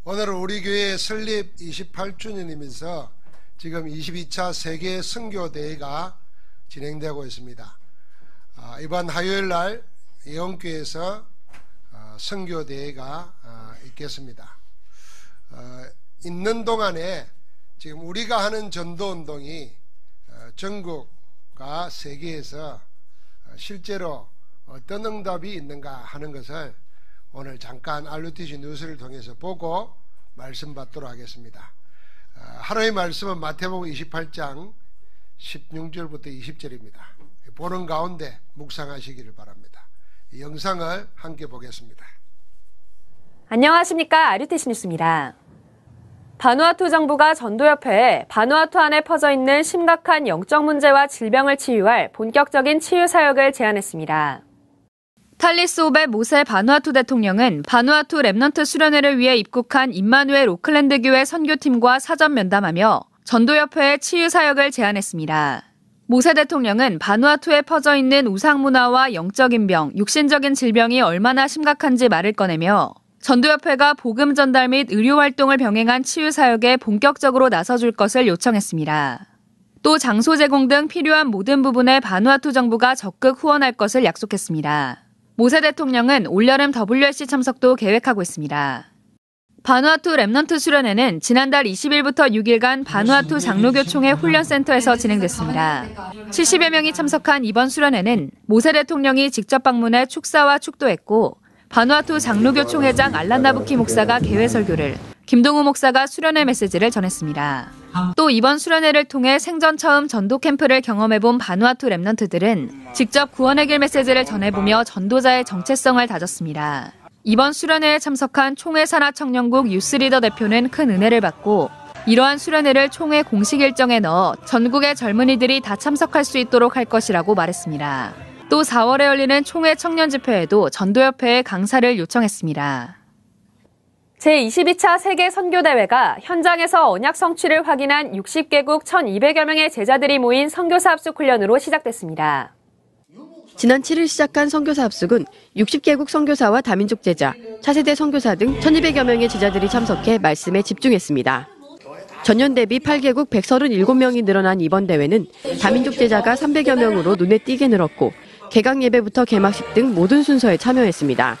오늘은 우리 교회 설립 28주년이면서 지금 22차 세계 선교대회가 진행되고 있습니다. 이번 화요일 날 예원교회에서 선교대회가 있겠습니다. 있는 동안에 지금 우리가 하는 전도운동이 전국과 세계에서 실제로 어떤 응답이 있는가 하는 것을 오늘 잠깐 RUTC 뉴스를 통해서 보고 말씀 받도록 하겠습니다. 하루의 말씀은 마태복음 28장 16절부터 20절입니다. 보는 가운데 묵상하시기를 바랍니다. 이 영상을 함께 보겠습니다. 안녕하십니까, RUTC 뉴스입니다. 바누아투 정부가 전도협회에 바누아투 안에 퍼져 있는 심각한 영적 문제와 질병을 치유할 본격적인 치유 사역을 제안했습니다. 탈리스오베 모세 바누아투 대통령은 바누아투 랩넌트 수련회를 위해 입국한 임마누엘 오클랜드 교회 선교팀과 사전 면담하며 전도협회에 치유 사역을 제안했습니다. 모세 대통령은 바누아투에 퍼져 있는 우상 문화와 영적인 병, 육신적인 질병이 얼마나 심각한지 말을 꺼내며 전도협회가 복음 전달 및 의료 활동을 병행한 치유 사역에 본격적으로 나서줄 것을 요청했습니다. 또 장소 제공 등 필요한 모든 부분에 바누아투 정부가 적극 후원할 것을 약속했습니다. 모세 대통령은 올여름 WRC 참석도 계획하고 있습니다. 바누아투 랩넌트 수련회는 지난달 20일부터 6일간 바누아투 장로교총회 훈련센터에서 진행됐습니다. 70여 명이 참석한 이번 수련회는 모세 대통령이 직접 방문해 축사와 축도했고 바누아투 장로교총회장 알란나부키 목사가 개회 설교를, 김동우 목사가 수련회 메시지를 전했습니다. 또 이번 수련회를 통해 생전 처음 전도 캠프를 경험해본 바누아투 랩넌트들은 직접 구원의 길 메시지를 전해보며 전도자의 정체성을 다졌습니다. 이번 수련회에 참석한 총회 산하 청년국 유스리더 대표는 큰 은혜를 받고 이러한 수련회를 총회 공식 일정에 넣어 전국의 젊은이들이 다 참석할 수 있도록 할 것이라고 말했습니다. 또 4월에 열리는 총회 청년집회에도 전도협회에 강사를 요청했습니다. 제22차 세계 선교대회가 현장에서 언약 성취를 확인한 60개국 1,200여 명의 제자들이 모인 선교사 합숙 훈련으로 시작됐습니다. 지난 7일 시작한 선교사 합숙은 60개국 선교사와 다민족 제자, 차세대 선교사 등 1,200여 명의 제자들이 참석해 말씀에 집중했습니다. 전년 대비 8개국 137명이 늘어난 이번 대회는 다민족 제자가 300여 명으로 눈에 띄게 늘었고 개강 예배부터 개막식 등 모든 순서에 참여했습니다.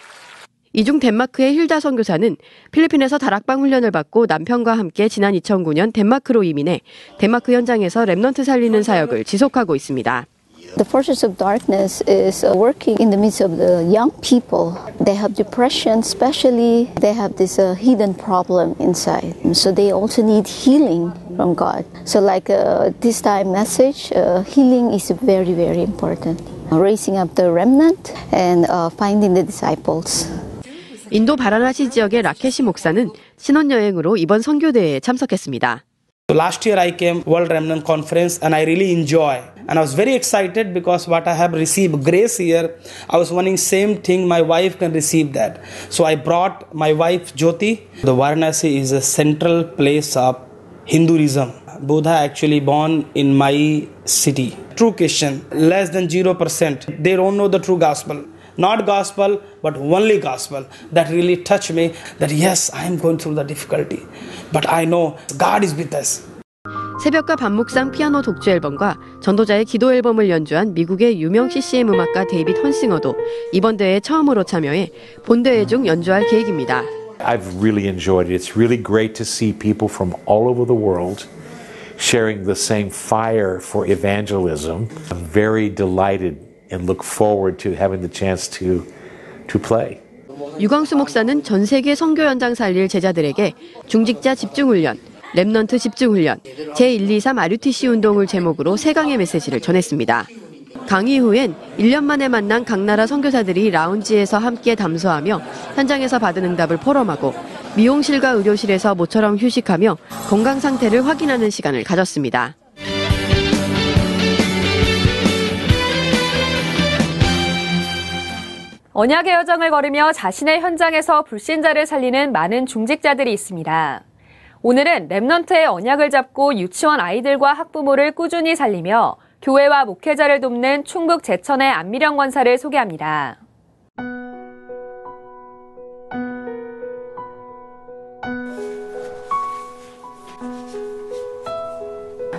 이 중 덴마크의 힐다 선교사는 필리핀에서 다락방 훈련을 받고 남편과 함께 지난 2009년 덴마크로 이민해 덴마크 현장에서 랩넌트 살리는 사역을 지속하고 있습니다. The forces of darkness is working in the midst of the young people. They have depression, especially they have this hidden problem inside. So they also need healing from God. So like this time message, healing is very, very important. Raising up the remnant and finding the disciples. 인도 바라나시 지역의 라케시 목사는 신혼여행으로 이번 선교대회에 참석했습니다. Last year I came World Remnant Conference and I really enjoy. And I was very excited because what I have received grace here, I was wanting same thing my wife can receive that. So I brought my wife Jyoti. The Varanasi is a central place of Hinduism. Buddha actually born in my city. True Christian, less than 0%. They don't know the true gospel. Not gospel, but only gospel. That really touched me that yes, I am going through the difficulty. But I know God is with us. 새벽과 밤묵상 피아노 독주 앨범과 전도자의 기도 앨범을 연주한 미국의 유명 CCM 음악가 데이빗 헌싱어도 이번 대회에 처음으로 참여해 본 대회 중 연주할 계획입니다. I've really enjoyed it. It's really great to see people from all over the world sharing the same fire for evangelism. I'm very delighted and look forward to having the chance to play. 유광수 목사는 전 세계 선교 현장 살릴 제자들에게 중직자 집중훈련, 랩넌트 집중훈련, 제123 RUTC 운동을 제목으로 3강의 메시지를 전했습니다. 강의 후엔 1년 만에 만난 각 나라 선교사들이 라운지에서 함께 담소하며 현장에서 받은 응답을 포럼하고 미용실과 의료실에서 모처럼 휴식하며 건강 상태를 확인하는 시간을 가졌습니다. 언약의 여정을 걸으며 자신의 현장에서 불신자를 살리는 많은 중직자들이 있습니다. 오늘은 랩넌트의 언약을 잡고 유치원 아이들과 학부모를 꾸준히 살리며 교회와 목회자를 돕는 충북 제천의 안미령 권사를 소개합니다.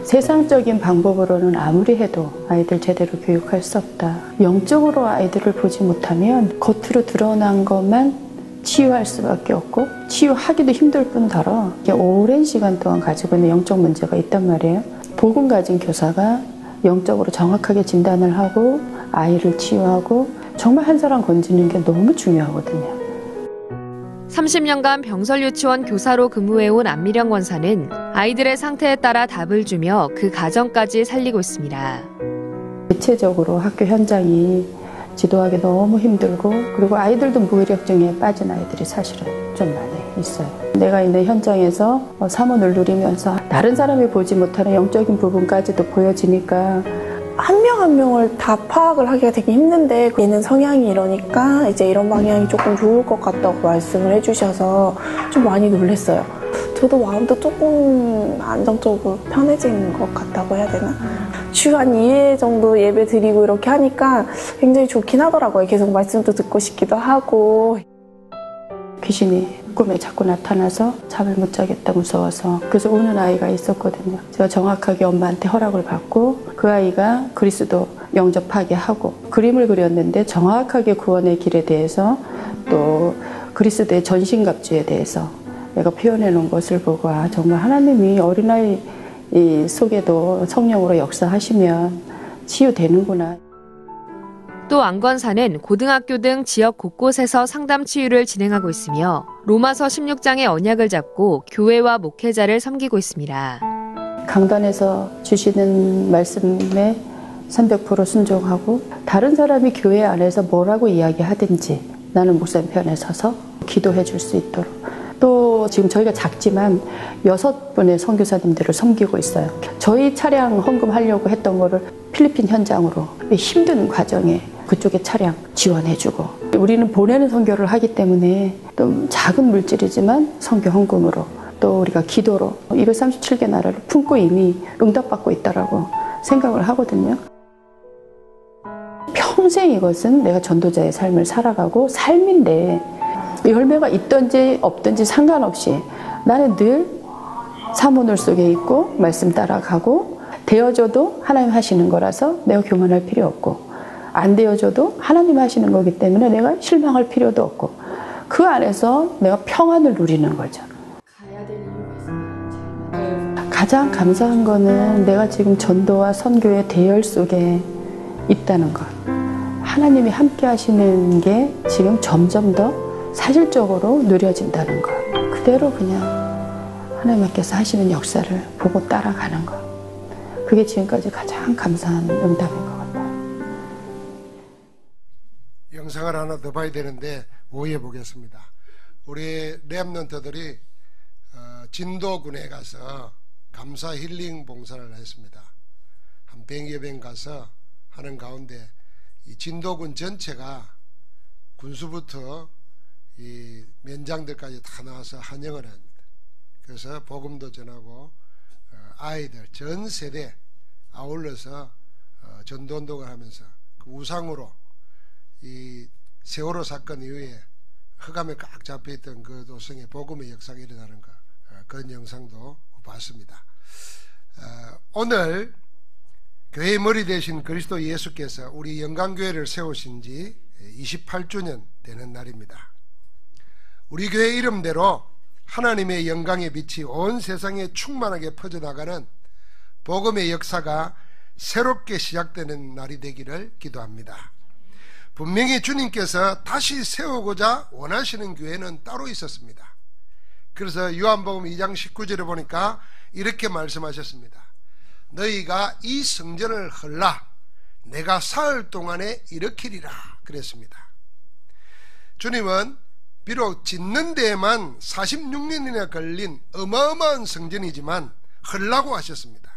세상적인 방법으로는 아무리 해도 아이들 제대로 교육할 수 없다. 영적으로 아이들을 보지 못하면 겉으로 드러난 것만 치유할 수밖에 없고 치유하기도 힘들 뿐더러 오랜 시간 동안 가지고 있는 영적 문제가 있단 말이에요. 복음 가진 교사가 영적으로 정확하게 진단을 하고 아이를 치유하고 정말 한 사람 건지는 게 너무 중요하거든요. 30년간 병설유치원 교사로 근무해온 안미령 권사는 아이들의 상태에 따라 답을 주며 그 가정까지 살리고 있습니다. 대체적으로 학교 현장이 지도하기 너무 힘들고 그리고 아이들도 무기력증에 빠진 아이들이 사실은 좀 많이 있어요. 내가 있는 현장에서 사문을 누리면서 다른 사람이 보지 못하는 영적인 부분까지도 보여지니까 한 명 한 명을 다 파악을 하기가 되게 힘든데 얘는 성향이 이러니까 이제 이런 방향이 조금 좋을 것 같다고 말씀을 해주셔서 좀 많이 놀랐어요. 저도 마음도 조금 안정적으로 편해진 것 같다고 해야 되나? 주 한 2회 정도 예배 드리고 이렇게 하니까 굉장히 좋긴 하더라고요. 계속 말씀도 듣고 싶기도 하고. 귀신이 꿈에 자꾸 나타나서 잠을 못 자겠다 무서워서 그래서 우는 아이가 있었거든요. 제가 정확하게 엄마한테 허락을 받고 그 아이가 그리스도 영접하게 하고 그림을 그렸는데 정확하게 구원의 길에 대해서 또 그리스도의 전신갑주에 대해서 내가 표현해 놓은 것을 보고 정말 하나님이 어린아이 속에도 성령으로 역사하시면 치유되는구나. 또 안 권사는 고등학교 등 지역 곳곳에서 상담 치유를 진행하고 있으며 로마서 16장의 언약을 잡고 교회와 목회자를 섬기고 있습니다. 강단에서 주시는 말씀에 300% 순종하고 다른 사람이 교회 안에서 뭐라고 이야기하든지 나는 목사님 편에 서서 기도해 줄 수 있도록 또 지금 저희가 작지만 6분의 선교사님들을 섬기고 있어요. 저희 차량 헌금하려고 했던 거를 필리핀 현장으로 힘든 과정에 그쪽에 차량 지원해주고 우리는 보내는 선교를 하기 때문에 또 작은 물질이지만 선교 헌금으로 또 우리가 기도로 237개 나라를 품고 이미 응답받고 있다라고 생각을 하거든요. 평생 이것은 내가 전도자의 삶을 살아가고 삶인데 열매가 있든지 없든지 상관없이 나는 늘 사모늘 속에 있고 말씀 따라가고 되어져도 하나님 하시는 거라서 내가 교만할 필요 없고 안 되어져도 하나님 하시는 거기 때문에 내가 실망할 필요도 없고 그 안에서 내가 평안을 누리는 거죠. 가장 감사한 거는 내가 지금 전도와 선교의 대열 속에 있다는 것. 하나님이 함께 하시는 게 지금 점점 더 사실적으로 누려진다는 것. 그대로 그냥 하나님께서 하시는 역사를 보고 따라가는 것. 그게 지금까지 가장 감사한 응답인 것 같아요. 영상을 하나 더 봐야 되는데 오해 보겠습니다. 우리 랩런트들이 진도군에 가서 감사 힐링 봉사를 했습니다. 한 100여 명 가서 하는 가운데 이 진도군 전체가 군수부터 이 면장들까지 다 나와서 환영을 합니다. 그래서 복음도 전하고 아이들 전 세대 아울러서 전도운동을 하면서 그 우상으로 이 세월호 사건 이후에 흑암에 꽉 잡혀있던 그 도성에 복음의 역사가 일어나는 것, 그런 영상도 봤습니다. 오늘 교회의 머리 되신 그리스도 예수께서 우리 영광교회를 세우신 지 28주년 되는 날입니다. 우리 교회 이름대로 하나님의 영광의 빛이 온 세상에 충만하게 퍼져나가는 복음의 역사가 새롭게 시작되는 날이 되기를 기도합니다. 분명히 주님께서 다시 세우고자 원하시는 교회는 따로 있었습니다. 그래서 요한복음 2장 19절에 보니까 이렇게 말씀하셨습니다. 너희가 이 성전을 헐라 내가 사흘 동안에 일으키리라 그랬습니다. 주님은 비록 짓는 데에만 46년이나 걸린 어마어마한 성전이지만 헐라고 하셨습니다.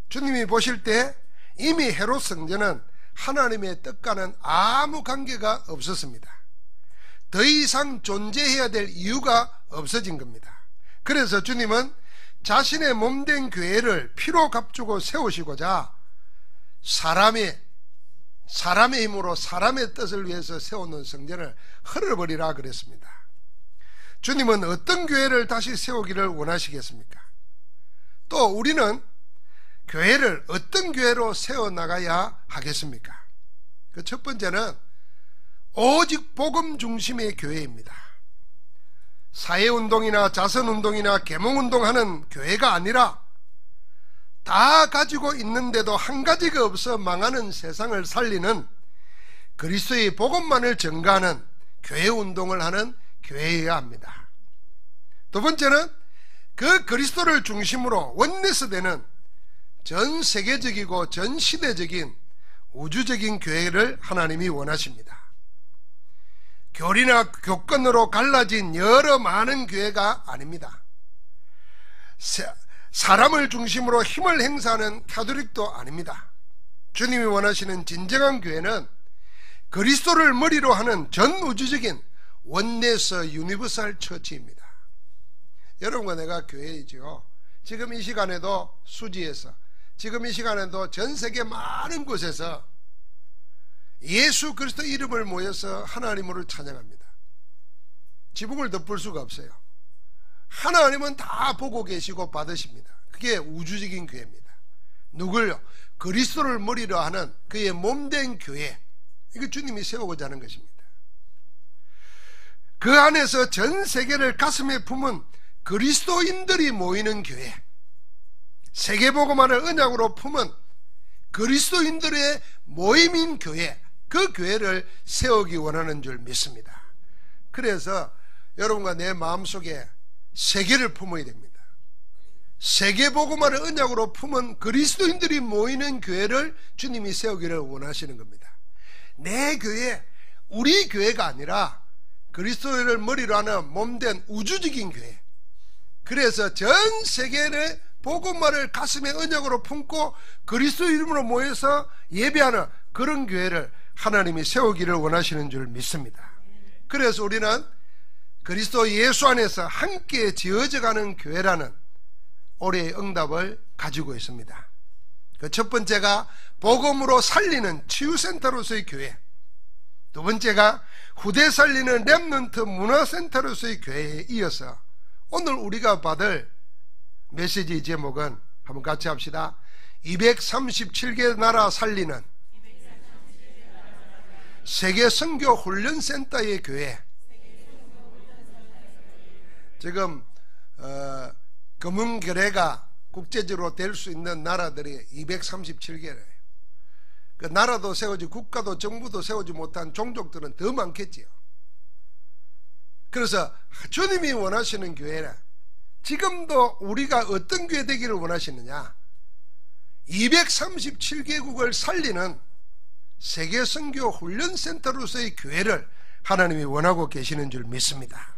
주님이 보실 때 이미 헤롯 성전은 하나님의 뜻과는 아무 관계가 없었습니다. 더 이상 존재해야 될 이유가 없어진 겁니다. 그래서 주님은 자신의 몸된 교회를 피로 값주고 세우시고자 사람의 힘으로 사람의 뜻을 위해서 세우는 성전을 헐어버리라 그랬습니다. 주님은 어떤 교회를 다시 세우기를 원하시겠습니까? 또 우리는 교회를 어떤 교회로 세워나가야 하겠습니까? 그 첫 번째는 오직 복음 중심의 교회입니다. 사회운동이나 자선운동이나 계몽운동하는 교회가 아니라 다 가지고 있는데도 한 가지가 없어 망하는 세상을 살리는 그리스도의 복음만을 전가하는 교회운동을 하는 교회여야 합니다. 두 번째는 그 그리스도를 중심으로 원내스되는 전 세계적이고 전 시대적인 우주적인 교회를 하나님이 원하십니다. 교리나 교권으로 갈라진 여러 많은 교회가 아닙니다. 사람을 중심으로 힘을 행사하는 가톨릭도 아닙니다. 주님이 원하시는 진정한 교회는 그리스도를 머리로 하는 전 우주적인 원내스 유니버설 처치입니다. 여러분과 내가 교회이죠. 지금 이 시간에도 수지에서, 지금 이 시간에도 전 세계 많은 곳에서 예수 그리스도 이름을 모여서 하나님을 찬양합니다. 지붕을 덮을 수가 없어요. 하나님은 다 보고 계시고 받으십니다. 그게 우주적인 교회입니다. 누굴요? 그리스도를 머리로 하는 그의 몸된 교회, 이거 주님이 세우고자 하는 것입니다. 그 안에서 전 세계를 가슴에 품은 그리스도인들이 모이는 교회, 세계복음화를 언약으로 품은 그리스도인들의 모임인 교회, 그 교회를 세우기 원하는 줄 믿습니다. 그래서 여러분과 내 마음속에 세계를 품어야 됩니다. 세계복음화를 언약으로 품은 그리스도인들이 모이는 교회를 주님이 세우기를 원하시는 겁니다. 내 교회, 우리 교회가 아니라 그리스도를 머리로 하는 몸된 우주적인 교회, 그래서 전 세계의 복음화를 가슴에 언약으로 품고 그리스도 이름으로 모여서 예배하는 그런 교회를 하나님이 세우기를 원하시는 줄 믿습니다. 그래서 우리는 그리스도 예수 안에서 함께 지어져가는 교회라는 올해의 응답을 가지고 있습니다. 그 첫 번째가 복음으로 살리는 치유센터로서의 교회, 두 번째가 후대 살리는 렘넌트 문화센터로서의 교회에 이어서 오늘 우리가 받을 메시지 제목은 한번 같이 합시다. 237개 나라 살리는 세계 선교 훈련센터의 교회. 지금 금융거래가 국제적으로 될 수 있는 나라들이 237개래요. 그 나라도 세우지 국가도 정부도 세우지 못한 종족들은 더 많겠지요. 그래서 주님이 원하시는 교회는 지금도 우리가 어떤 교회 되기를 원하시느냐, 237개국을 살리는 세계 선교 훈련센터로서의 교회를 하나님이 원하고 계시는 줄 믿습니다.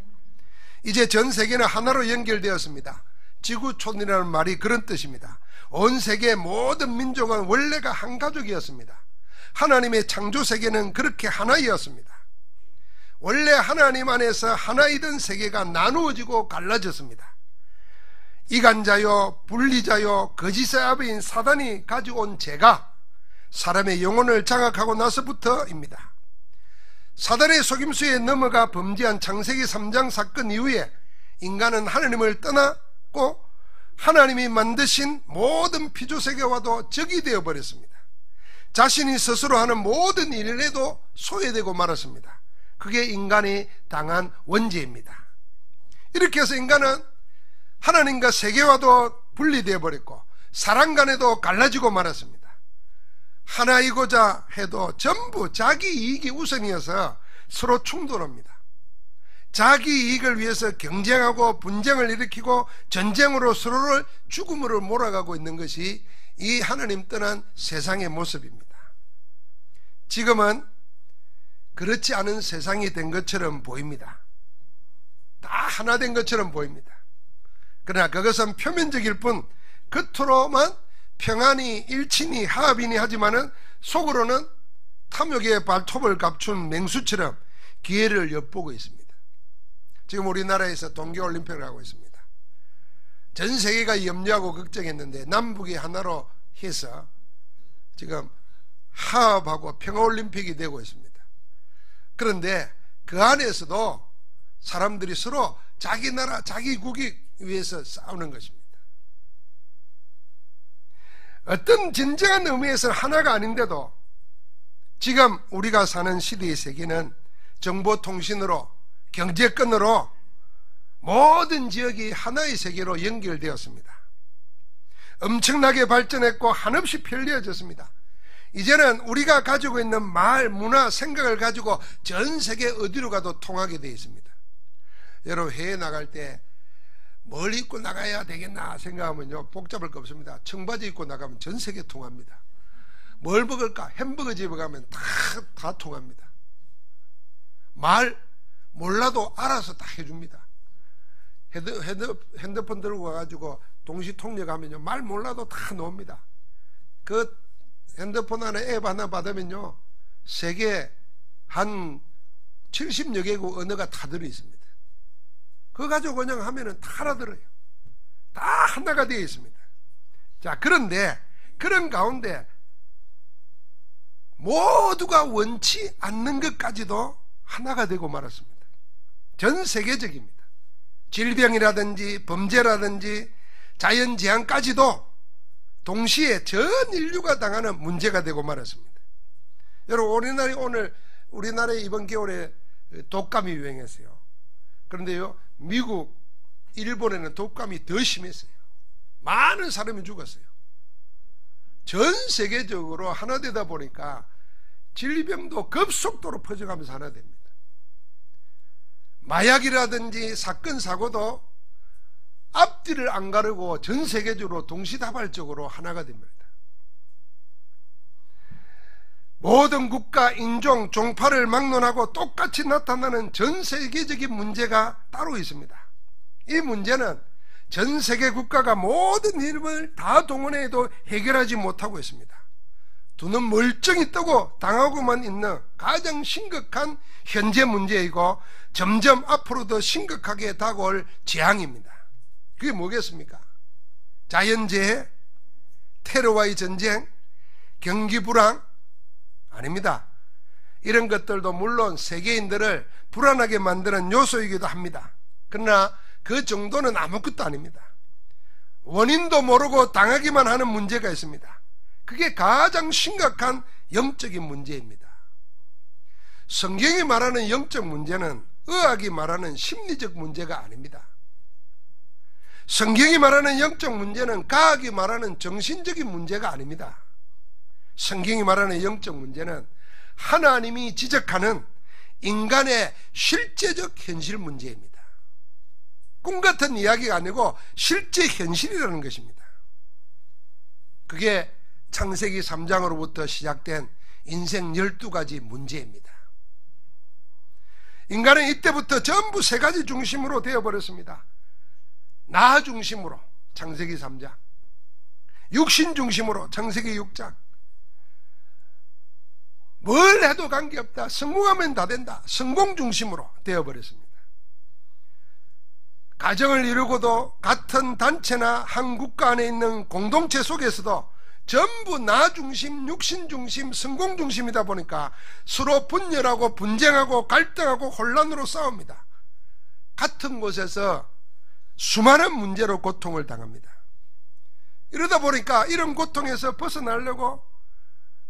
이제 전 세계는 하나로 연결되었습니다. 지구촌이라는 말이 그런 뜻입니다. 온 세계의 모든 민족은 원래가 한 가족이었습니다. 하나님의 창조 세계는 그렇게 하나이었습니다. 원래 하나님 안에서 하나이던 세계가 나누어지고 갈라졌습니다. 이간자요 분리자요 거짓의 아버지인 사단이 가지고 온 죄가 사람의 영혼을 장악하고 나서부터입니다. 사단의 속임수에 넘어가 범죄한 창세기 3장 사건 이후에 인간은 하나님을 떠났고 하나님이 만드신 모든 피조세계와도 적이 되어버렸습니다. 자신이 스스로 하는 모든 일에도 소외되고 말았습니다. 그게 인간이 당한 원죄입니다. 이렇게 해서 인간은 하나님과 세계와도 분리되어 버렸고 사람 간에도 갈라지고 말았습니다. 하나이고자 해도 전부 자기 이익이 우선이어서 서로 충돌합니다. 자기 이익을 위해서 경쟁하고 분쟁을 일으키고 전쟁으로 서로를 죽음으로 몰아가고 있는 것이 이 하나님 떠난 세상의 모습입니다. 지금은 그렇지 않은 세상이 된 것처럼 보입니다. 다 하나 된 것처럼 보입니다. 그러나 그것은 표면적일 뿐 겉으로만 평안이 일친이 화합이니 하지만은 속으로는 탐욕의 발톱을 감춘 맹수처럼 기회를 엿보고 있습니다. 지금 우리나라에서 동계올림픽을 하고 있습니다. 전 세계가 염려하고 걱정했는데 남북이 하나로 해서 지금 화합하고 평화올림픽이 되고 있습니다. 그런데 그 안에서도 사람들이 서로 자기 나라 자기 국익 위해서 싸우는 것입니다. 어떤 진정한 의미에서는 하나가 아닌데도 지금 우리가 사는 시대의 세계는 정보통신으로, 경제권으로 모든 지역이 하나의 세계로 연결되었습니다. 엄청나게 발전했고 한없이 편리해졌습니다. 이제는 우리가 가지고 있는 말, 문화, 생각을 가지고 전 세계 어디로 가도 통하게 되어 있습니다. 여러분 해외 나갈 때 뭘 입고 나가야 되겠나 생각하면요, 복잡할 거 없습니다. 청바지 입고 나가면 전 세계 통합니다. 뭘 먹을까? 햄버거 집에 가면 다 통합니다. 말 몰라도 알아서 다 해줍니다. 핸드폰 들고 와가지고 동시 통역하면요, 말 몰라도 다 나옵니다. 그 핸드폰 안에 앱 하나 받으면요, 세계 한 70여 개국 언어가 다 들어있습니다. 그거 가지고 그냥 하면은 다 알아들어요. 다 하나가 되어 있습니다. 자, 그런데 그런 가운데 모두가 원치 않는 것까지도 하나가 되고 말았습니다. 전 세계적입니다. 질병이라든지 범죄라든지 자연재앙까지도 동시에 전 인류가 당하는 문제가 되고 말았습니다. 여러분, 우리나라에 이번 겨울에 독감이 유행했어요. 그런데요, 미국, 일본에는 독감이 더 심했어요. 많은 사람이 죽었어요. 전 세계적으로 하나 되다 보니까 질병도 급속도로 퍼져가면서 하나 됩니다. 마약이라든지 사건 사고도 앞뒤를 안 가르고 전 세계적으로 동시다발적으로 하나가 됩니다. 모든 국가, 인종, 종파를 막론하고 똑같이 나타나는 전 세계적인 문제가 따로 있습니다. 이 문제는 전 세계 국가가 모든 힘을 다 동원해도 해결하지 못하고 있습니다. 두 눈 멀쩡히 뜨고 당하고만 있는 가장 심각한 현재 문제이고 점점 앞으로 더 심각하게 다가올 재앙입니다. 그게 뭐겠습니까? 자연재해, 테러와의 전쟁, 경기 불황? 아닙니다. 이런 것들도 물론 세계인들을 불안하게 만드는 요소이기도 합니다. 그러나 그 정도는 아무것도 아닙니다. 원인도 모르고 당하기만 하는 문제가 있습니다. 그게 가장 심각한 영적인 문제입니다. 성경이 말하는 영적 문제는 의학이 말하는 심리적 문제가 아닙니다. 성경이 말하는 영적 문제는 과학이 말하는 정신적인 문제가 아닙니다. 성경이 말하는 영적 문제는 하나님이 지적하는 인간의 실제적 현실 문제입니다. 꿈 같은 이야기가 아니고 실제 현실이라는 것입니다. 그게 창세기 3장으로부터 시작된 인생 12가지 문제입니다. 인간은 이때부터 전부 세 가지 중심으로 되어버렸습니다. 나 중심으로 창세기 3장, 육신 중심으로 창세기 6장, 뭘 해도 관계없다, 성공하면 다 된다, 성공 중심으로 되어버렸습니다. 가정을 이루고도 같은 단체나 한 국가 안에 있는 공동체 속에서도 전부 나 중심, 육신 중심, 성공 중심이다 보니까 서로 분열하고 분쟁하고 갈등하고 혼란으로 싸웁니다. 같은 곳에서 수많은 문제로 고통을 당합니다. 이러다 보니까 이런 고통에서 벗어나려고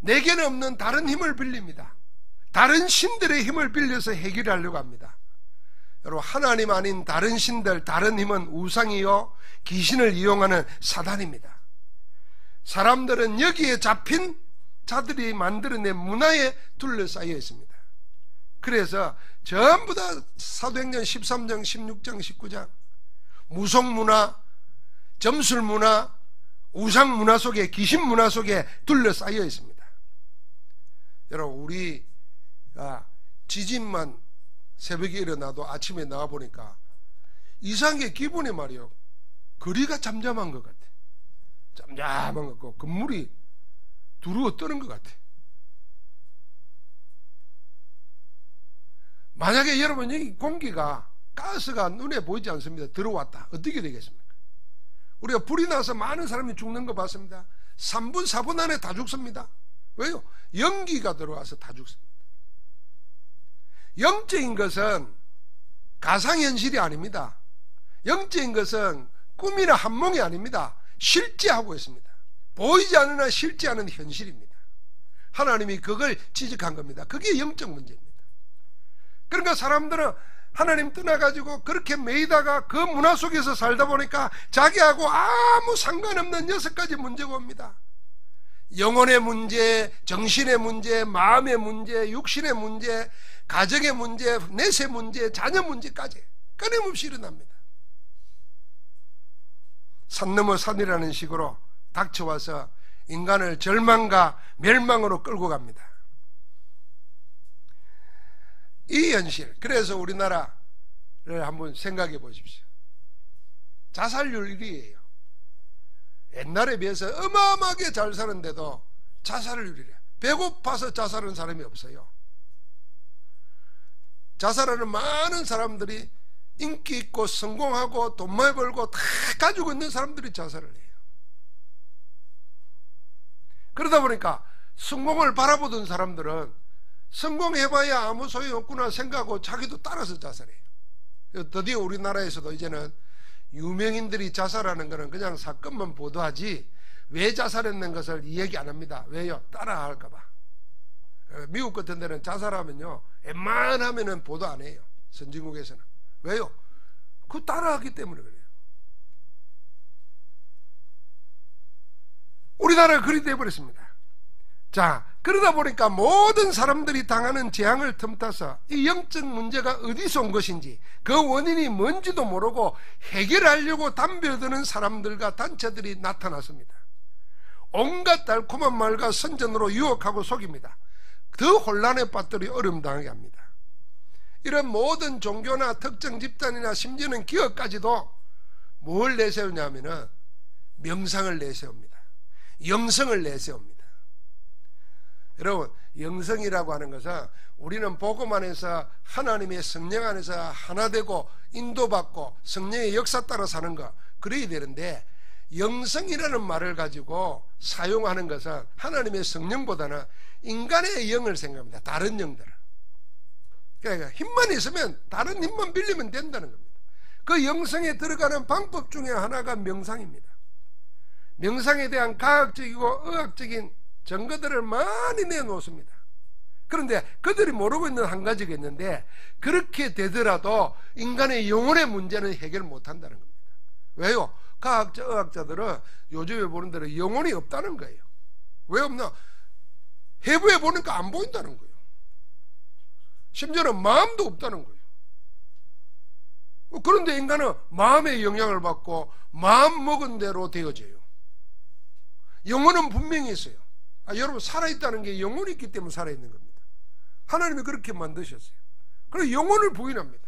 내게는 없는 다른 힘을 빌립니다. 다른 신들의 힘을 빌려서 해결하려고 합니다. 여러분, 하나님 아닌 다른 신들, 다른 힘은 우상이요 귀신을 이용하는 사단입니다. 사람들은 여기에 잡힌 자들이 만들어낸 문화에 둘러싸여 있습니다. 그래서 전부 다 사도행전 13장, 16장, 19장 무속문화, 점술문화, 우상문화 속에, 귀신문화 속에 둘러싸여 있습니다. 여러분, 우리 지진만 새벽에 일어나도 아침에 나와보니까 이상하게 기분이 말이요, 거리가 잠잠한 것 같아. 잠잠한 것 같고 건물이 두루어 뜨는 것 같아. 만약에 여러분 여기 공기가, 가스가 눈에 보이지 않습니다. 들어왔다. 어떻게 되겠습니까? 우리가 불이 나서 많은 사람이 죽는 거 봤습니다. 3분 4분 안에 다 죽습니다. 왜요? 연기가 들어와서 다 죽습니다. 영적인 것은 가상현실이 아닙니다. 영적인 것은 꿈이나 한몽이 아닙니다. 실제하고 있습니다. 보이지 않으나 실제 않은 현실입니다. 하나님이 그걸 지적한 겁니다. 그게 영적 문제입니다. 그러니까 사람들은 하나님 떠나가지고 그렇게 매이다가 그 문화 속에서 살다 보니까 자기하고 아무 상관없는 6가지 문제가 옵니다. 영혼의 문제, 정신의 문제, 마음의 문제, 육신의 문제, 가정의 문제, 내세 문제, 자녀 문제까지 끊임없이 일어납니다. 산 넘어 산이라는 식으로 닥쳐와서 인간을 절망과 멸망으로 끌고 갑니다. 이 현실, 그래서 우리나라를 한번 생각해 보십시오. 자살률 1위예요. 옛날에 비해서 어마어마하게 잘 사는데도 자살률 1위예요. 배고파서 자살하는 사람이 없어요. 자살하는 많은 사람들이 인기 있고 성공하고 돈 많이 벌고 다 가지고 있는 사람들이 자살을 해요. 그러다 보니까 성공을 바라보던 사람들은 성공해봐야 아무 소용없구나 생각하고 자기도 따라서 자살해요. 드디어 우리나라에서도 이제는 유명인들이 자살하는 것은 그냥 사건만 보도하지 왜 자살했는 것을 이야기 안 합니다. 왜요? 따라할까봐. 미국 같은 데는 자살하면요 웬만하면은 보도 안 해요. 선진국에서는. 왜요? 그거 따라하기 때문에 그래요. 우리나라가 그리 돼버렸습니다. 자, 그러다 보니까 모든 사람들이 당하는 재앙을 틈타서 이 영적 문제가 어디서 온 것인지 그 원인이 뭔지도 모르고 해결하려고 덤벼드는 사람들과 단체들이 나타났습니다. 온갖 달콤한 말과 선전으로 유혹하고 속입니다. 더 혼란에 빠뜨려 어려움 당하게 합니다. 이런 모든 종교나 특정 집단이나 심지어는 기업까지도 뭘 내세우냐면은 명상을 내세웁니다. 영성을 내세웁니다. 여러분, 영성이라고 하는 것은 우리는 복음 안에서 하나님의 성령 안에서 하나 되고 인도받고 성령의 역사 따라 사는 거 그래야 되는데, 영성이라는 말을 가지고 사용하는 것은 하나님의 성령보다는 인간의 영을 생각합니다. 다른 영들을. 그러니까 힘만 있으면 다른 힘만 빌리면 된다는 겁니다. 그 영성에 들어가는 방법 중에 하나가 명상입니다. 명상에 대한 과학적이고 의학적인 증거들을 많이 내놓습니다. 그런데 그들이 모르고 있는 한 가지가 있는데, 그렇게 되더라도 인간의 영혼의 문제는 해결 못한다는 겁니다. 왜요? 과학자, 의학자들은 요즘에 보는 대로 영혼이 없다는 거예요. 왜 없나? 해부해 보니까 안 보인다는 거예요. 심지어는 마음도 없다는 거예요. 그런데 인간은 마음의 영향을 받고 마음 먹은 대로 되어져요. 영혼은 분명히 있어요. 여러분, 살아있다는 게 영혼이 있기 때문에 살아있는 겁니다. 하나님이 그렇게 만드셨어요. 그래서 영혼을 부인합니다.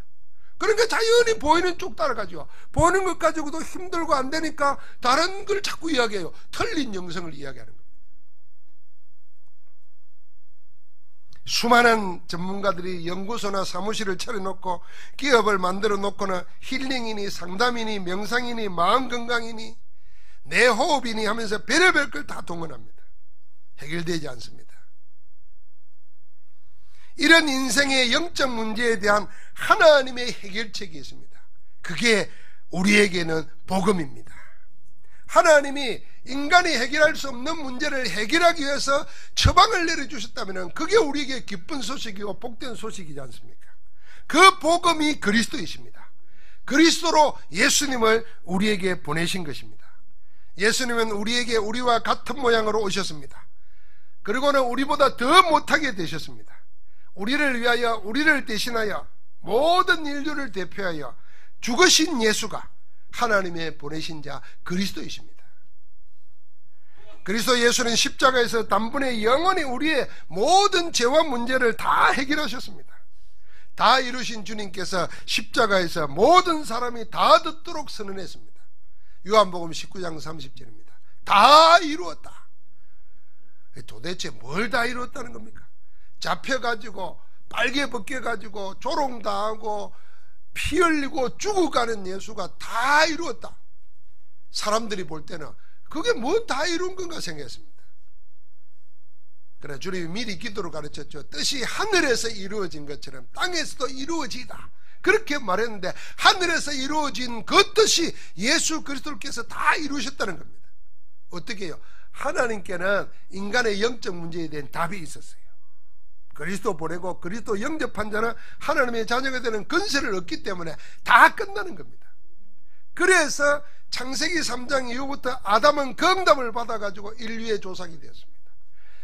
그러니까 자연히 보이는 쪽 따라가죠. 보이는 것 가지고도 힘들고 안 되니까 다른 걸 자꾸 이야기해요. 틀린 영성을 이야기하는 겁니다. 수많은 전문가들이 연구소나 사무실을 차려놓고 기업을 만들어 놓고는 힐링이니 상담이니 명상이니 마음건강이니 내 호흡이니 하면서 별의별 걸 다 동원합니다. 해결되지 않습니다. 이런 인생의 영적 문제에 대한 하나님의 해결책이 있습니다. 그게 우리에게는 복음입니다. 하나님이 인간이 해결할 수 없는 문제를 해결하기 위해서 처방을 내려주셨다면 그게 우리에게 기쁜 소식이고 복된 소식이지 않습니까? 그 복음이 그리스도이십니다. 그리스도로 예수님을 우리에게 보내신 것입니다. 예수님은 우리에게 우리와 같은 모양으로 오셨습니다. 그리고는 우리보다 더 못하게 되셨습니다. 우리를 위하여, 우리를 대신하여, 모든 인류를 대표하여 죽으신 예수가 하나님의 보내신 자 그리스도이십니다. 그리스도 예수는 십자가에서 단번에 영원히 우리의 모든 죄와 문제를 다 해결하셨습니다. 다 이루신 주님께서 십자가에서 모든 사람이 다 듣도록 선언했습니다. 요한복음 19장 30절입니다. 다 이루었다. 도대체 뭘 다 이루었다는 겁니까? 잡혀가지고 빨개 벗겨가지고 조롱당하고 피 흘리고 죽어가는 예수가 다 이루었다. 사람들이 볼 때는 그게 뭐 다 이룬 건가 생각했습니다. 그래, 주님이 미리 기도로 가르쳤죠. 뜻이 하늘에서 이루어진 것처럼 땅에서도 이루어지다. 그렇게 말했는데 하늘에서 이루어진 그 뜻이 예수 그리스도께서 다 이루셨다는 겁니다. 어떻게 해요? 하나님께는 인간의 영적 문제에 대한 답이 있었어요. 그리스도 보내고 그리스도 영접한 자는 하나님의 자녀가 되는 권세를 얻기 때문에 다 끝나는 겁니다. 그래서 창세기 3장 이후부터 아담은 긍담을 받아가지고 인류의 조상이 되었습니다.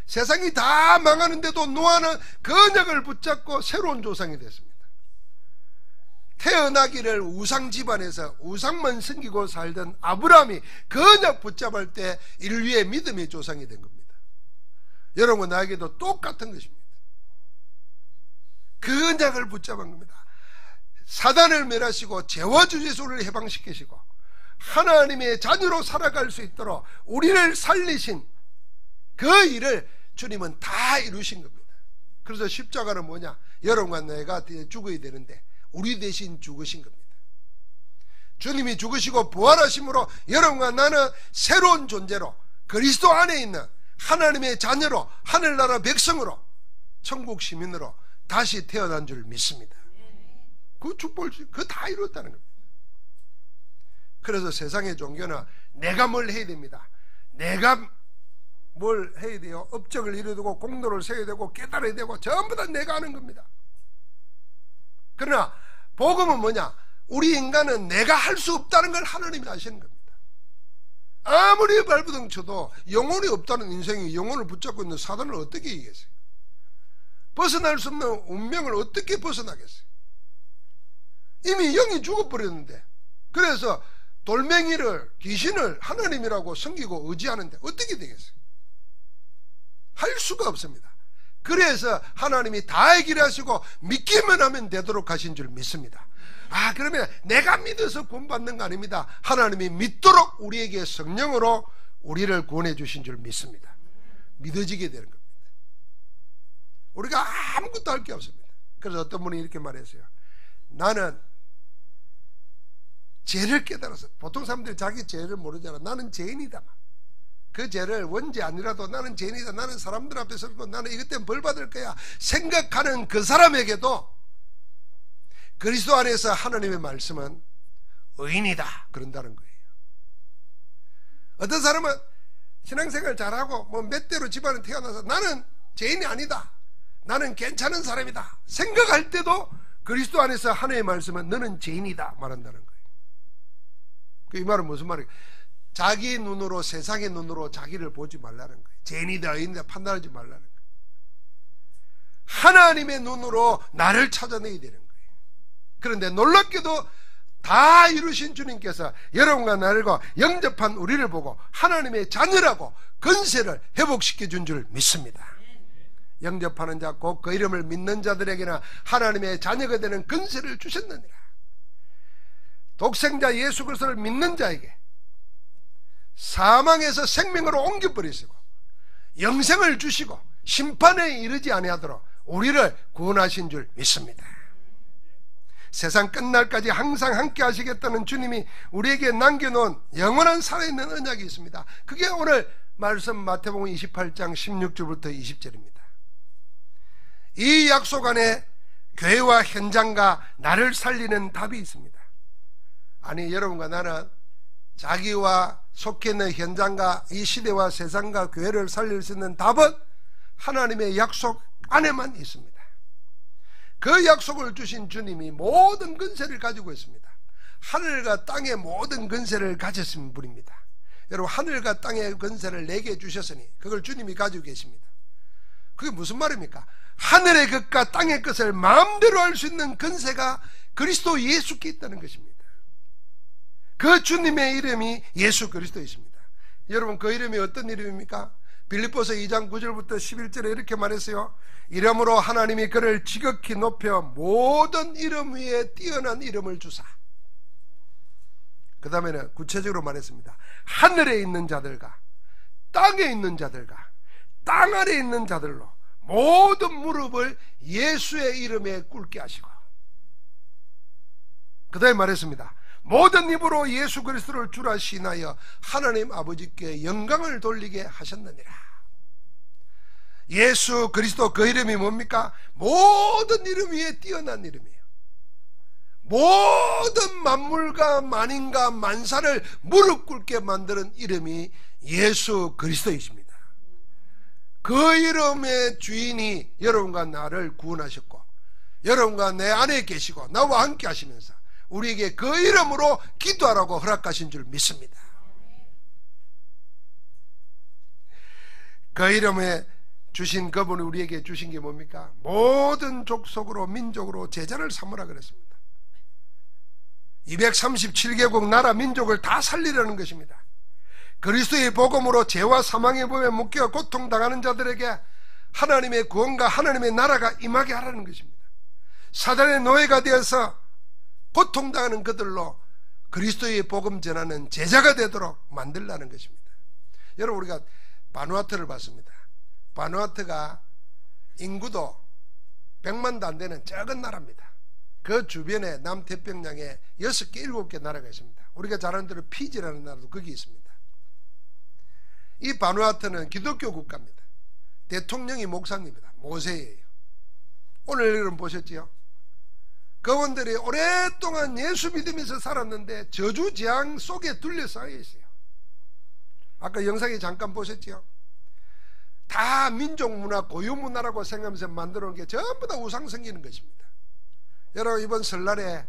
세상이 다 망하는데도 노아는 그 언약을 붙잡고 새로운 조상이 됐습니다. 태어나기를 우상 집안에서 우상만 섬기고 살던 아브라함이 그 언약 붙잡을 때 인류의 믿음의 조상이 된 겁니다. 여러분, 나에게도 똑같은 것입니다. 그 언약을 붙잡은 겁니다. 사단을 멸하시고 죄와 주제소를 해방시키시고 하나님의 자녀로 살아갈 수 있도록 우리를 살리신 그 일을 주님은 다 이루신 겁니다. 그래서 십자가는 뭐냐? 여러분과 내가 죽어야 되는데 우리 대신 죽으신 겁니다. 주님이 죽으시고 부활하심으로 여러분과 나는 새로운 존재로 그리스도 안에 있는 하나님의 자녀로 하늘나라 백성으로 천국 시민으로 다시 태어난 줄 믿습니다. 그 축복을 그거 다 이뤘다는 겁니다. 그래서 세상의 종교는 내가 뭘 해야 됩니다. 내가 뭘 해야 돼요? 업적을 이루고 공로를 세워야 되고 깨달아야 되고 전부 다 내가 하는 겁니다. 그러나 복음은 뭐냐? 우리 인간은 내가 할 수 없다는 걸 하나님이 아시는 겁니다. 아무리 발부둥 쳐도 영혼이 없다는 인생이 영혼을 붙잡고 있는 사단을 어떻게 이기겠어요? 벗어날 수 없는 운명을 어떻게 벗어나겠어요? 이미 영이 죽어버렸는데, 그래서 돌멩이를, 귀신을 하나님이라고 섬기고 의지하는데 어떻게 되겠어요? 할 수가 없습니다. 그래서 하나님이 다 해결하시고 믿기만 하면 되도록 하신 줄 믿습니다. 그러면 내가 믿어서 구원받는 거 아닙니다. 하나님이 믿도록 우리에게 성령으로 우리를 구원해 주신 줄 믿습니다. 믿어지게 되는 겁니다. 우리가 아무것도 할 게 없습니다. 그래서 어떤 분이 이렇게 말했어요. 나는 죄를 깨달아서, 보통 사람들이 자기 죄를 모르잖아. 나는 죄인이다. 그 죄를 원죄 아니라도 나는 죄인이다. 나는 사람들 앞에 서고 나는 이것 때문에 벌 받을 거야 생각하는 그 사람에게도 그리스도 안에서 하나님의 말씀은 의인이다 그런다는 거예요. 어떤 사람은 신앙생활 잘하고 뭐 몇 대로 집안에 태어나서 나는 죄인이 아니다, 나는 괜찮은 사람이다 생각할 때도 그리스도 안에서 하나님의 말씀은 너는 죄인이다 말한다는 거예요. 이 말은 무슨 말이에요? 자기 눈으로, 세상의 눈으로 자기를 보지 말라는 거예요. 죄인이다 의인이다 판단하지 말라는 거예요. 하나님의 눈으로 나를 찾아내야 되는 거예요. 그런데 놀랍게도 다 이루신 주님께서 여러분과 나를과 영접한 우리를 보고 하나님의 자녀라고 권세를 회복시켜 준 줄 믿습니다. 영접하는 자 곧 그 이름을 믿는 자들에게는 하나님의 자녀가 되는 권세를 주셨느니라. 독생자 예수 그리스도를 믿는 자에게 사망에서 생명으로 옮겨버리시고 영생을 주시고 심판에 이르지 아니하도록 우리를 구원하신 줄 믿습니다. 세상 끝날까지 항상 함께 하시겠다는 주님이 우리에게 남겨놓은 영원한 살아있는 언약이 있습니다. 그게 오늘 말씀 마태복음 28장 16절부터 20절입니다. 이 약속 안에 교회와 현장과 나를 살리는 답이 있습니다. 아니, 여러분과 나는 자기와 속해 있는 현장과 이 시대와 세상과 교회를 살릴 수 있는 답은 하나님의 약속 안에만 있습니다. 그 약속을 주신 주님이 모든 권세를 가지고 있습니다. 하늘과 땅의 모든 권세를 가졌은 분입니다. 여러분, 하늘과 땅의 권세를 내게 주셨으니 그걸 주님이 가지고 계십니다. 그게 무슨 말입니까? 하늘의 것과 땅의 것을 마음대로 할 수 있는 권세가 그리스도 예수께 있다는 것입니다. 그 주님의 이름이 예수 그리스도이십니다. 여러분, 그 이름이 어떤 이름입니까? 빌립보서 2장 9절부터 11절에 이렇게 말했어요. 이름으로 하나님이 그를 지극히 높여 모든 이름 위에 뛰어난 이름을 주사. 그 다음에는 구체적으로 말했습니다. 하늘에 있는 자들과 땅에 있는 자들과 땅 아래에 있는 자들로 모든 무릎을 예수의 이름에 꿇게 하시고, 그 다음에 말했습니다. 모든 입으로 예수 그리스도를 주라 시인하여 하나님 아버지께 영광을 돌리게 하셨느니라. 예수 그리스도 그 이름이 뭡니까? 모든 이름 위에 뛰어난 이름이에요. 모든 만물과 만인과 만사를 무릎 꿇게 만드는 이름이 예수 그리스도이십니다. 그 이름의 주인이 여러분과 나를 구원하셨고 여러분과 내 안에 계시고 나와 함께 하시면서 우리에게 그 이름으로 기도하라고 허락하신 줄 믿습니다. 그 이름에 주신 그분이 우리에게 주신 게 뭡니까? 모든 족속으로 민족으로 제자를 삼으라 그랬습니다. 237개국 나라 민족을 다 살리려는 것입니다. 그리스도의 복음으로 죄와 사망의 법에 묶여 고통당하는 자들에게 하나님의 구원과 하나님의 나라가 임하게 하라는 것입니다. 사단의 노예가 되어서 고통당하는 그들로 그리스도의 복음 전하는 제자가 되도록 만들라는 것입니다. 여러분, 우리가 바누아투를 봤습니다. 바누아투가 인구도 100만도 안 되는 작은 나라입니다. 그 주변에 남태평양에 6개, 7개 나라가 있습니다. 우리가 잘 아는 대로 피지라는 나라도 거기 있습니다. 이 바누아투는 기독교 국가입니다. 대통령이 목사님입니다. 모세예요. 오늘 여러분 보셨지요? 그분들이 오랫동안 예수 믿으면서 살았는데 저주재앙 속에 둘러싸여 있어요. 아까 영상에 잠깐 보셨지요? 다 민족문화, 고유문화라고 생각하면서 만들어 놓은 게 전부 다 우상 섬기는 것입니다. 여러분, 이번 설날에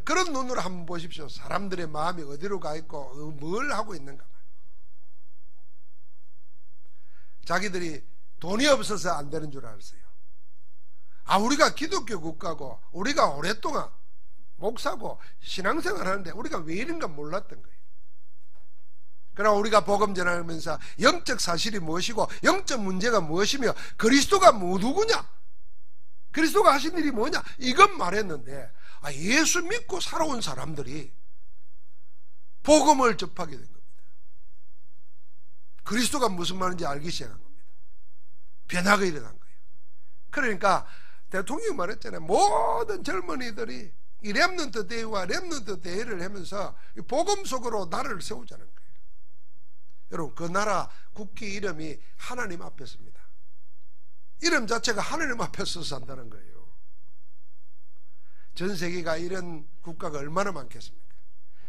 그런 눈으로 한번 보십시오. 사람들의 마음이 어디로 가 있고 뭘 하고 있는가. 자기들이 돈이 없어서 안 되는 줄 알았어요. 우리가 기독교 국가고 우리가 오랫동안 목사고 신앙생활 하는데 우리가 왜 이런가 몰랐던 거예요. 그러나 우리가 복음 전하면서 영적 사실이 무엇이고 영적 문제가 무엇이며 그리스도가 누구냐, 그리스도가 하신 일이 뭐냐, 이것 말했는데 예수 믿고 살아온 사람들이 복음을 접하게 된 겁니다. 그리스도가 무슨 말인지 알기 시작한 겁니다. 변화가 일어난 거예요. 그러니까 대통령이 말했잖아요. 모든 젊은이들이 이 렘넌트 데이와 렘넌트 데이를 하면서 복음 속으로 나라를 세우자는 거예요. 여러분, 그 나라 국기 이름이 하나님 앞에 씁니다. 이름 자체가 하나님 앞에 서서 산다는 거예요. 전 세계가 이런 국가가 얼마나 많겠습니까?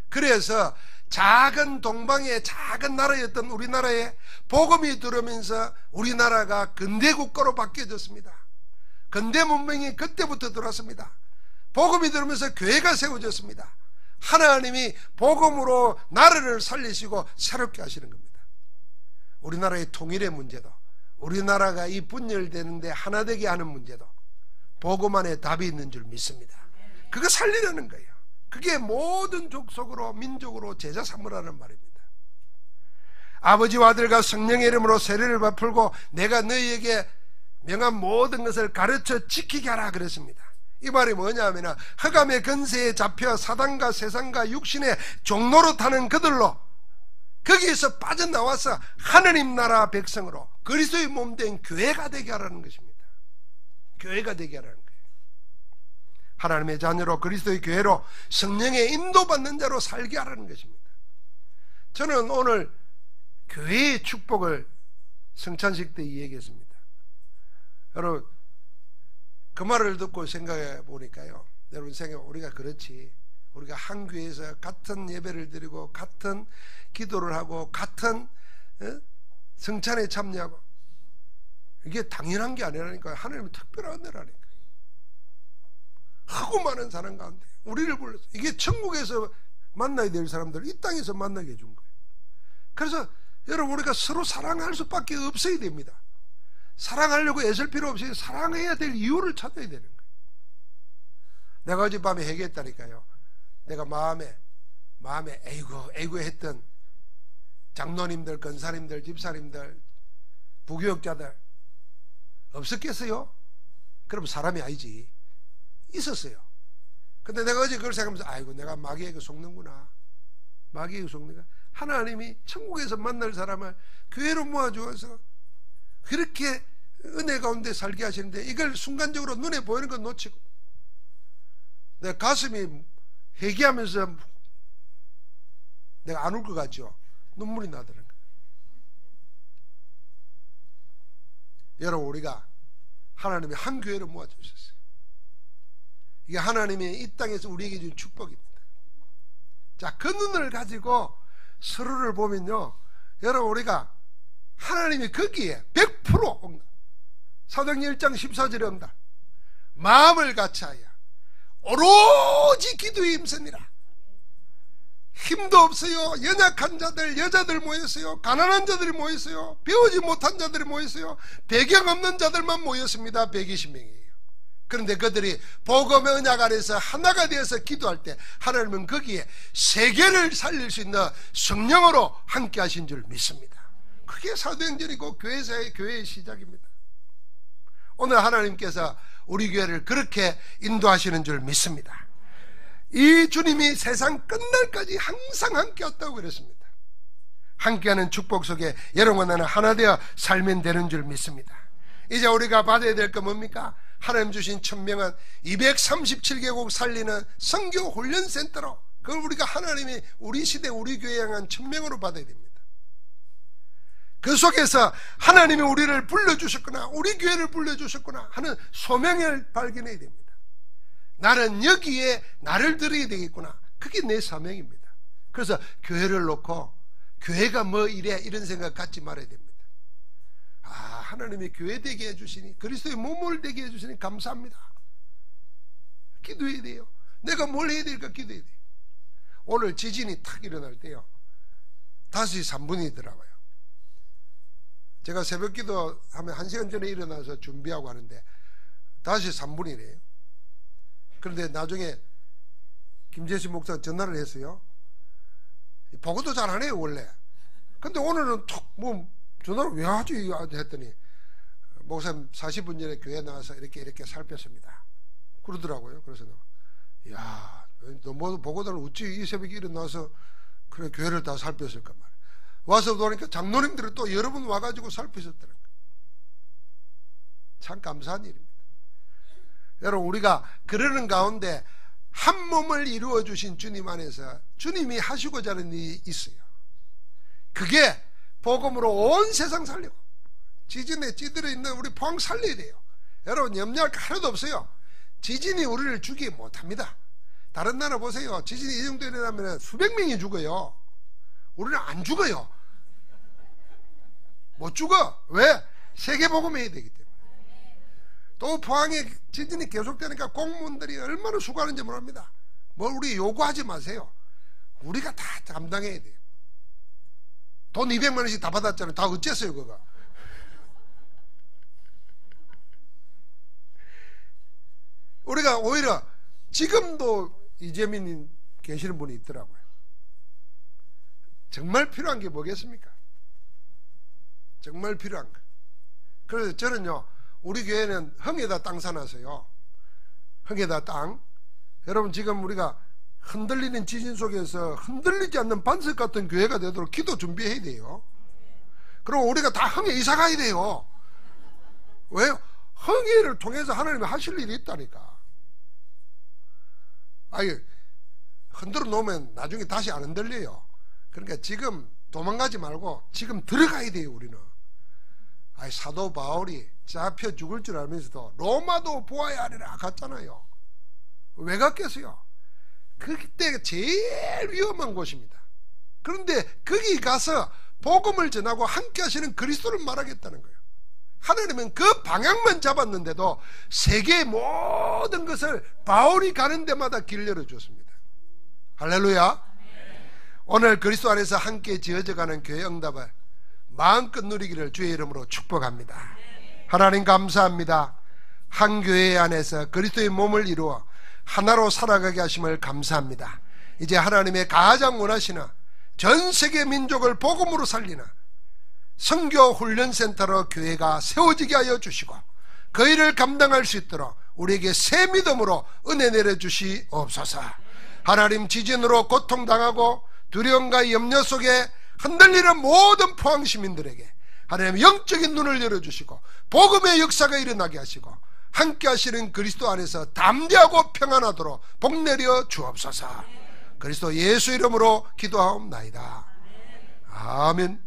그래서 작은 동방의 작은 나라였던 우리나라에 복음이 들어오면서 우리나라가 근대 국가로 바뀌어졌습니다. 근대 문명이 그때부터 들어왔습니다. 복음이 들어오면서 교회가 세워졌습니다. 하나님이 복음으로 나라를 살리시고 새롭게 하시는 겁니다. 우리나라의 통일의 문제도, 우리나라가 이 분열되는데 하나 되게 하는 문제도 복음 안에 답이 있는 줄 믿습니다. 그거 살리려는 거예요. 그게 모든 족속으로 민족으로 제자 삼으라는 말입니다. 아버지와 아들과 성령의 이름으로 세례를 베풀고 내가 너희에게 명한 모든 것을 가르쳐 지키게 하라 그랬습니다. 이 말이 뭐냐면 흑암의 근세에 잡혀 사단과 세상과 육신의 종로로 타는 그들로 거기에서 빠져나와서 하느님 나라 백성으로 그리스도의 몸된 교회가 되게 하라는 것입니다. 교회가 되게 하라는 거예요. 하나님의 자녀로 그리스도의 교회로 성령의 인도받는 자로 살게 하라는 것입니다. 저는 오늘 교회의 축복을 성찬식 때 이야기했습니다. 여러분, 그 말을 듣고 생각해 보니까요, 여러분 생각해, 우리가 그렇지, 우리가 한 교회에서 같은 예배를 드리고 같은 기도를 하고 같은 성찬에 참여하고, 이게 당연한 게 아니라니까요. 하나님은 특별한 은혜라니까요. 하고 많은 사람 가운데 우리를 불러서, 이게 천국에서 만나야 될 사람들을 이 땅에서 만나게 해준 거예요. 그래서 여러분, 우리가 서로 사랑할 수밖에 없어야 됩니다. 사랑하려고 애쓸 필요 없이 사랑해야 될 이유를 찾아야 되는 거예요. 내가 어젯밤에 회개했다니까요. 내가 마음에 에이구 했던 장로님들, 권사님들, 집사님들, 부교역자들 없었겠어요? 그럼 사람이 아니지. 있었어요. 근데 내가 어제 그걸 생각하면서 아이고, 내가 마귀에게 속는구나. 마귀에게 속는가? 하나님이 천국에서 만날 사람을 교회로 모아주어서 그렇게 은혜 가운데 살게 하시는데, 이걸 순간적으로 눈에 보이는 건 놓치고 내 가슴이 회개하면서 내가 안 울 것 같죠? 눈물이 나더라고요. 여러분, 우리가 하나님이 한 교회로 모아주셨어요. 이게 하나님이 이 땅에서 우리에게 준 축복입니다. 자, 그 눈을 가지고 서로를 보면요, 여러분, 우리가 하나님이 거기에 100% 응답. 사도행전 1장 14절에 응답. 마음을 같이하여 오로지 기도에 힘쓰니라. 힘도 없어요. 연약한 자들, 여자들 모였어요. 가난한 자들이 모였어요. 배우지 못한 자들이 모였어요. 배경 없는 자들만 모였습니다. 120명이에요. 그런데 그들이 복음의 언약 안에서 하나가 되어서 기도할 때 하나님은 거기에 세계를 살릴 수 있는 성령으로 함께 하신 줄 믿습니다. 그게 사도행전이고 교회의 시작입니다. 오늘 하나님께서 우리 교회를 그렇게 인도하시는 줄 믿습니다. 이 주님이 세상 끝날까지 항상 함께 왔다고 그랬습니다. 함께하는 축복 속에 여러분과 나는 하나 되어 살면 되는 줄 믿습니다. 이제 우리가 받아야 될 거 뭡니까? 하나님 주신 1000명은 237개국 살리는 선교 훈련센터로, 그걸 우리가 하나님이 우리 시대 우리 교회에 향한 1000명으로 받아야 됩니다. 그 속에서 하나님이 우리를 불러주셨구나, 우리 교회를 불러주셨구나 하는 소명을 발견해야 됩니다. 나는 여기에 나를 드려야 되겠구나. 그게 내 사명입니다. 그래서 교회를 놓고 교회가 뭐 이래 이런 생각 갖지 말아야 됩니다. 아, 하나님이 교회 되게 해주시니, 그리스도의 몸을 되게 해주시니 감사합니다. 기도해야 돼요. 내가 뭘 해야 될까 기도해야 돼요. 오늘 지진이 탁 일어날 때요, 5시 3분이더라고요. 제가 새벽 기도 하면 1시간 전에 일어나서 준비하고 하는데 5시 3분이래요. 그런데 나중에 김재신 목사가 전화를 했어요. 보고도 잘 안 해요 원래. 근데 오늘은 툭 뭐 전화를 왜 하지 했더니, 목사님 40분 전에 교회 나와서 이렇게 살폈습니다 그러더라고요. 그래서 야, 너 뭐 보고다를 어찌 이 새벽에 일어나서 그래 교회를 다 살폈을까 말이야. 와서 보니까 장로님들이 또 여러 분 와가지고 살피셨더라고요. 참 감사한 일입니다. 여러분, 우리가 그러는 가운데 한 몸을 이루어 주신 주님 안에서 주님이 하시고자 하는 일이 있어요. 그게 복음으로 온 세상 살리고, 지진에 찌들어 있는 우리 포항 살려야 돼요. 여러분, 염려할 거 하나도 없어요. 지진이 우리를 죽이지 못합니다. 다른 나라 보세요. 지진이 이 정도 일어나면 수백 명이 죽어요. 우리는 안 죽어요. 못 죽어. 왜? 세계복음 해야 되기 때문에. 또 포항에 지진이 계속되니까 공무원들이 얼마나 수고하는지 모릅니다. 뭘 우리 요구하지 마세요. 우리가 다 감당해야 돼요. 돈 200만 원씩 다 받았잖아요. 다 어째서요 그거. 우리가 오히려 지금도 이재민이 계시는 분이 있더라고요. 정말 필요한 게 뭐겠습니까? 정말 필요한 거. 그래서 저는요, 우리 교회는 흥에다 땅 사놨어요. 흥에다 땅. 여러분, 지금 우리가 흔들리는 지진 속에서 흔들리지 않는 반석 같은 교회가 되도록 기도 준비해야 돼요. 그리고 우리가 다 흥에 이사 가야 돼요. 왜요? 흥회를 통해서 하나님이 하실 일이 있다니까. 아니, 흔들어 놓으면 나중에 다시 안 흔들려요. 그러니까 지금 도망가지 말고 지금 들어가야 돼요, 우리는. 아니, 사도 바울이 잡혀 죽을 줄 알면서도 로마도 보아야 하리라 갔잖아요. 왜 갔겠어요? 그때 제일 위험한 곳입니다. 그런데 거기 가서 복음을 전하고 함께 하시는 그리스도를 말하겠다는 거예요. 하나님은 그 방향만 잡았는데도 세계의 모든 것을 바울이 가는 데마다 길 열어줬습니다. 할렐루야. 오늘 그리스도 안에서 함께 지어져가는 교회 응답을 마음껏 누리기를 주의 이름으로 축복합니다. 하나님 감사합니다. 한 교회 안에서 그리스도의 몸을 이루어 하나로 살아가게 하심을 감사합니다. 이제 하나님의 가장 원하시는 전 세계 민족을 복음으로 살리는 선교 훈련센터로 교회가 세워지게 하여 주시고, 그 일을 감당할 수 있도록 우리에게 새 믿음으로 은혜 내려주시옵소서. 하나님, 지진으로 고통당하고 두려움과 염려 속에 흔들리는 모든 포항 시민들에게 하나님 영적인 눈을 열어주시고 복음의 역사가 일어나게 하시고 함께 하시는 그리스도 안에서 담대하고 평안하도록 복 내려 주옵소서. 그리스도 예수 이름으로 기도하옵나이다. 아멘.